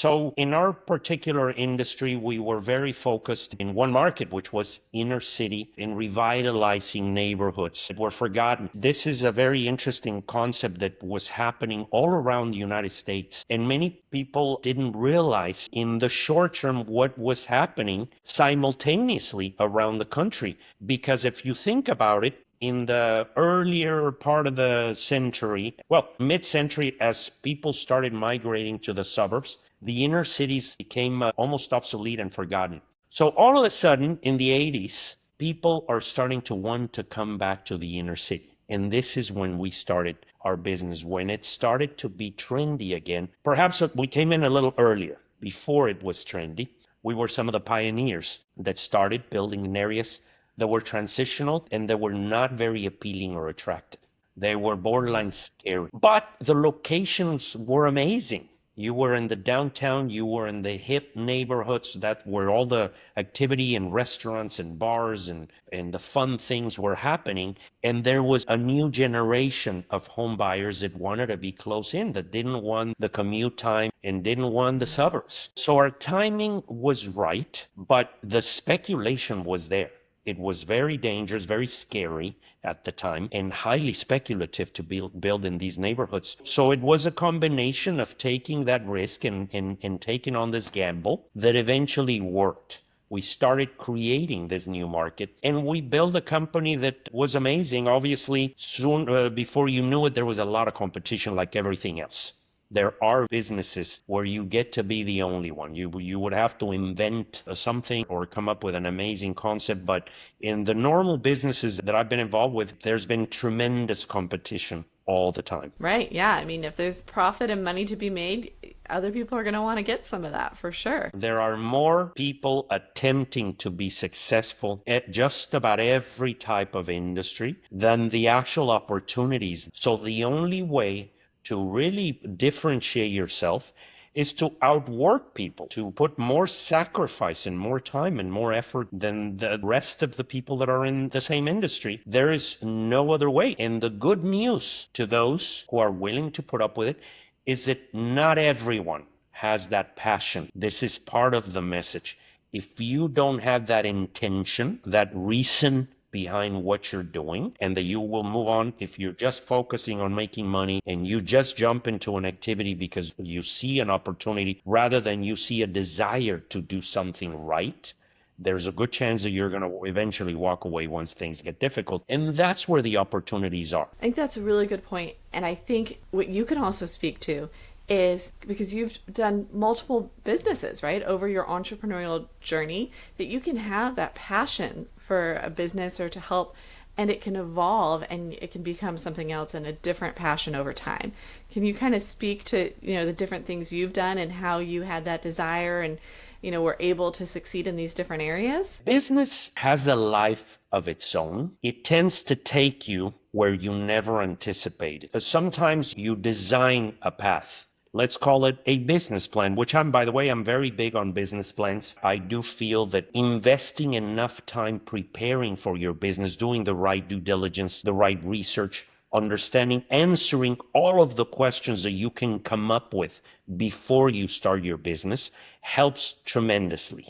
So in our particular industry, we were very focused in one market, which was inner city, in revitalizing neighborhoods that were forgotten. This is a very interesting concept that was happening all around the United States. And many people didn't realize in the short term what was happening simultaneously around the country. Because if you think about it, in the earlier part of the century, well, mid-century, as people started migrating to the suburbs, the inner cities became almost obsolete and forgotten. So all of a sudden, in the 80s, people are starting to want to come back to the inner city. And this is when we started our business, when it started to be trendy again. Perhaps we came in a little earlier, before it was trendy. We were some of the pioneers that started building in areas that were transitional and that were not very appealing or attractive. They were borderline scary, but the locations were amazing. You were in the downtown, you were in the hip neighborhoods that where all the activity and restaurants and bars and the fun things were happening. And there was a new generation of home buyers that wanted to be close in, that didn't want the commute time and didn't want the suburbs. So our timing was right, but the speculation was there. It was very dangerous, very scary at the time, and highly speculative to build in these neighborhoods. So it was a combination of taking that risk and taking on this gamble that eventually worked. We started creating this new market, and we built a company that was amazing. Obviously, soon before you knew it, there was a lot of competition like everything else. There are businesses where you get to be the only one. You would have to invent something or come up with an amazing concept. But in the normal businesses that I've been involved with, there's been tremendous competition all the time. Right. Yeah. I mean, if there's profit and money to be made, other people are going to want to get some of that for sure. There are more people attempting to be successful at just about every type of industry than the actual opportunities. So the only way to really differentiate yourself is to outwork people, to put more sacrifice and more time and more effort than the rest of the people that are in the same industry. There is no other way. And the good news to those who are willing to put up with it is that not everyone has that passion. This is part of the message. If you don't have that intention, that reason behind what you're doing, and that you will move on, if you're just focusing on making money and you just jump into an activity because you see an opportunity rather than you see a desire to do something right, there's a good chance that you're going to eventually walk away once things get difficult. And that's where the opportunities are. I think that's a really good point. And I think what you can also speak to is because you've done multiple businesses, right, over your entrepreneurial journey, that you can have that passion for a business or to help, and it can evolve and it can become something else and a different passion over time. Can you kind of speak to, the different things you've done and how you had that desire and, were able to succeed in these different areas? Business has a life of its own. It tends to take you where you never anticipated. Sometimes you design a path. Let's call it a business plan, which by the way, I'm very big on business plans. I do feel that investing enough time preparing for your business, doing the right due diligence, the right research, understanding, answering all of the questions that you can come up with before you start your business helps tremendously.